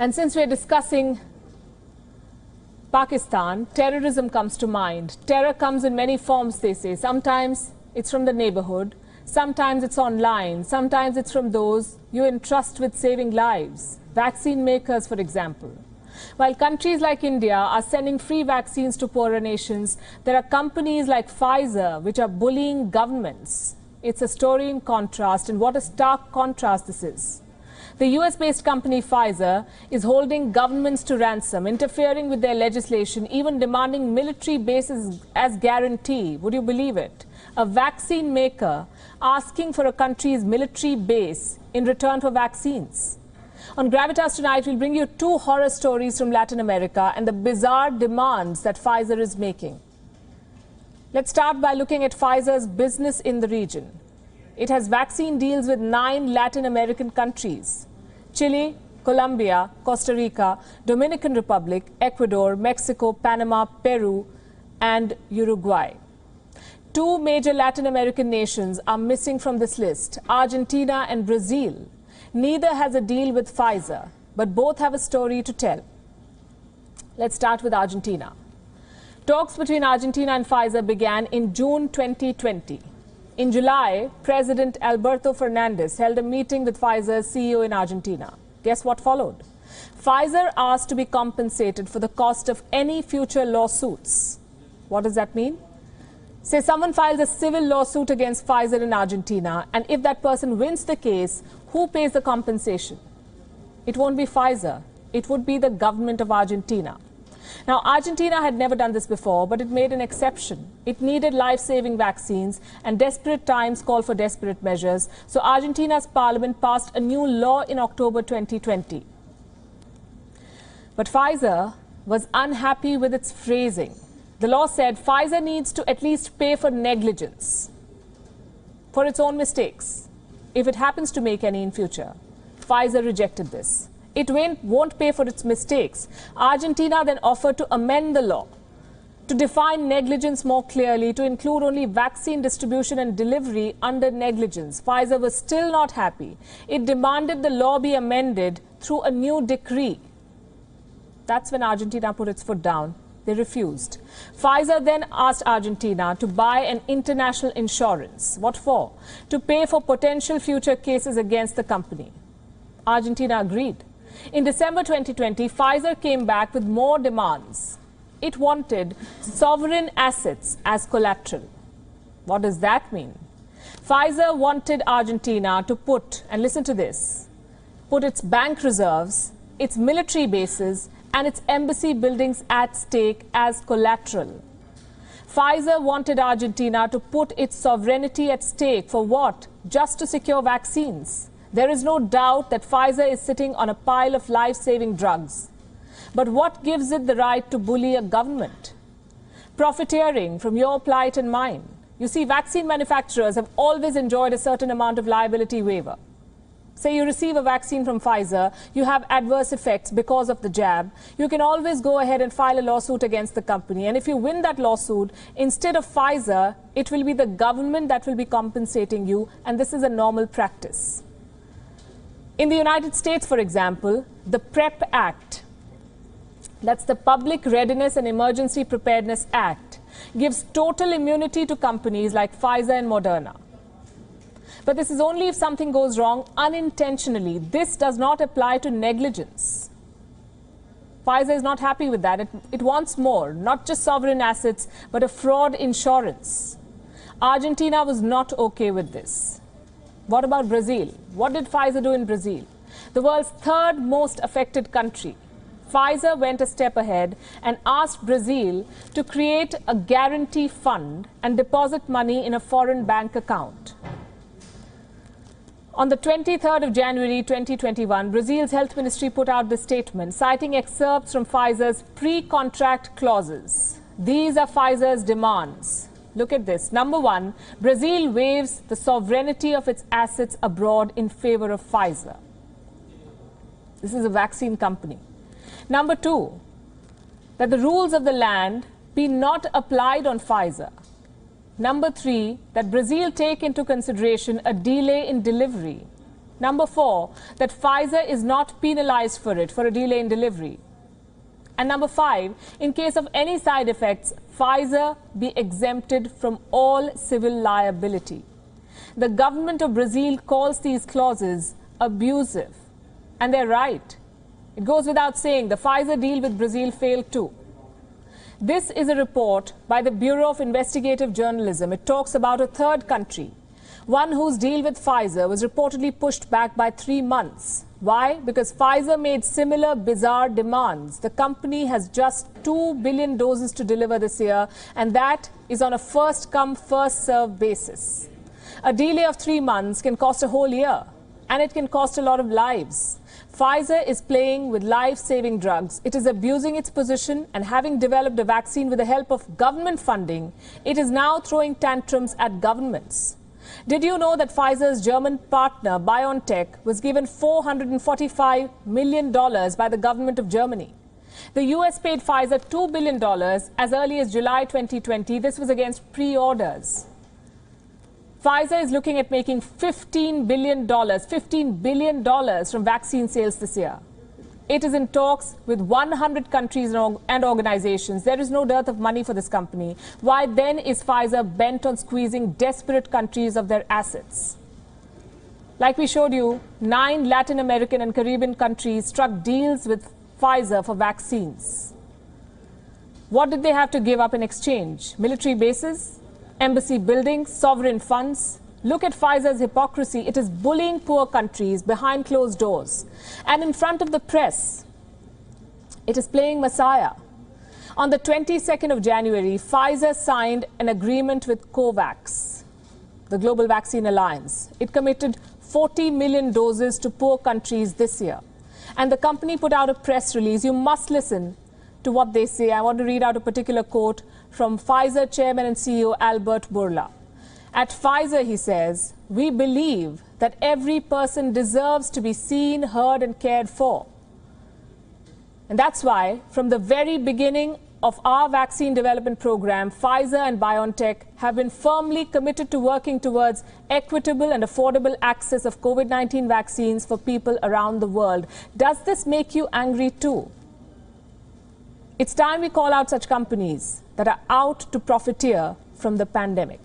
And since we're discussing Pakistan, terrorism comes to mind. Terror comes in many forms, they say. Sometimes it's from the neighborhood, sometimes it's online, sometimes it's from those you entrust with saving lives. Vaccine makers, for example. While countries like India are sending free vaccines to poorer nations, there are companies like Pfizer which are bullying governments. It's a story in contrast, and what a stark contrast this is. The US-based company Pfizer is holding governments to ransom, interfering with their legislation, even demanding military bases as guarantee. Would you believe it? A vaccine maker asking for a country's military base in return for vaccines. On Gravitas tonight, we'll bring you two horror stories from Latin America and the bizarre demands that Pfizer is making. Let's start by looking at Pfizer's business in the region. It has vaccine deals with 9 Latin American countries: Chile, Colombia, Costa Rica, Dominican Republic, Ecuador, Mexico, Panama, Peru, and Uruguay. 2 major Latin American nations are missing from this list: Argentina and Brazil. Neither has a deal with Pfizer, but both have a story to tell. Let's start with Argentina. Talks between Argentina and Pfizer began in June 2020. In July, President Alberto Fernandez held a meeting with Pfizer's CEO in Argentina. Guess what followed? Pfizer asked to be compensated for the cost of any future lawsuits. What does that mean? Say someone files a civil lawsuit against Pfizer in Argentina, and if that person wins the case, who pays the compensation? It won't be Pfizer. It would be the government of Argentina. Now, Argentina had never done this before, but it made an exception. It needed life-saving vaccines, and desperate times call for desperate measures. So Argentina's parliament passed a new law in October 2020. But Pfizer was unhappy with its phrasing. The law said Pfizer needs to at least pay for negligence, for its own mistakes, if it happens to make any in future. Pfizer rejected this. It won't pay for its mistakes. Argentina then offered to amend the law to define negligence more clearly, to include only vaccine distribution and delivery under negligence. Pfizer was still not happy. It demanded the law be amended through a new decree. That's when Argentina put its foot down. They refused. Pfizer then asked Argentina to buy an international insurance. What for? To pay for potential future cases against the company. Argentina agreed. In December 2020, Pfizer came back with more demands. It wanted sovereign assets as collateral. What does that mean? Pfizer wanted Argentina to put, and listen to this, put its bank reserves, its military bases, and its embassy buildings at stake as collateral. Pfizer wanted Argentina to put its sovereignty at stake for what? Just to secure vaccines. There is no doubt that Pfizer is sitting on a pile of life-saving drugs. But what gives it the right to bully a government? Profiteering from your plight and mine. You see, vaccine manufacturers have always enjoyed a certain amount of liability waiver. Say you receive a vaccine from Pfizer, you have adverse effects because of the jab. You can always go ahead and file a lawsuit against the company. And if you win that lawsuit, instead of Pfizer, it will be the government that will be compensating you. And this is a normal practice. In the United States, for example, the PrEP Act, that's the Public Readiness and Emergency Preparedness Act, gives total immunity to companies like Pfizer and Moderna. But this is only if something goes wrong unintentionally. This does not apply to negligence. Pfizer is not happy with that. It wants more, not just sovereign assets, but a fraud insurance. Argentina was not okay with this. What about Brazil? What did Pfizer do in Brazil? The world's 3rd most affected country. Pfizer went a step ahead and asked Brazil to create a guarantee fund and deposit money in a foreign bank account. On the 23rd of January 2021, Brazil's health ministry put out this statement, citing excerpts from Pfizer's pre-contract clauses. These are Pfizer's demands. Look at this. Number 1, Brazil waives the sovereignty of its assets abroad in favor of Pfizer. This is a vaccine company. Number 2, that the rules of the land be not applied on Pfizer. Number 3, that Brazil take into consideration a delay in delivery. Number 4, that Pfizer is not penalized for it for a delay in delivery. And number 5, in case of any side effects, Pfizer be exempted from all civil liability. The government of Brazil calls these clauses abusive. And they're right. It goes without saying, the Pfizer deal with Brazil failed too. This is a report by the Bureau of Investigative Journalism. It talks about a third country, one whose deal with Pfizer was reportedly pushed back by 3 months. Why? Because Pfizer made similar bizarre demands. The company has just 2 billion doses to deliver this year, and that is on a first-come, first-served basis. A delay of 3 months can cost a whole year, and it can cost a lot of lives. Pfizer is playing with life-saving drugs. It is abusing its position, and having developed a vaccine with the help of government funding, it is now throwing tantrums at governments. Did you know that Pfizer's German partner BioNTech was given $445 million by the government of Germany? The US paid Pfizer $2 billion as early as July 2020. This was against pre-orders. Pfizer is looking at making $15 billion from vaccine sales this year. It is in talks with 100 countries and organizations. There is no dearth of money for this company. Why then is Pfizer bent on squeezing desperate countries of their assets? Like we showed you, 9 Latin American and Caribbean countries struck deals with Pfizer for vaccines. What did they have to give up in exchange? Military bases? Embassy buildings? Sovereign funds? Look at Pfizer's hypocrisy. It is bullying poor countries behind closed doors. And in front of the press, it is playing Messiah. On the 22nd of January, Pfizer signed an agreement with COVAX, the Global Vaccine Alliance. It committed 40 million doses to poor countries this year. And the company put out a press release. You must listen to what they say. I want to read out a particular quote from Pfizer Chairman and CEO Albert Bourla. At Pfizer, he says, we believe that every person deserves to be seen, heard and cared for. And that's why, from the very beginning of our vaccine development program, Pfizer and BioNTech have been firmly committed to working towards equitable and affordable access of COVID-19 vaccines for people around the world. Does this make you angry too? It's time we call out such companies that are out to profiteer from the pandemic.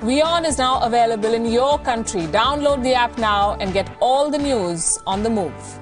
WION is now available in your country. Download the app now and get all the news on the move.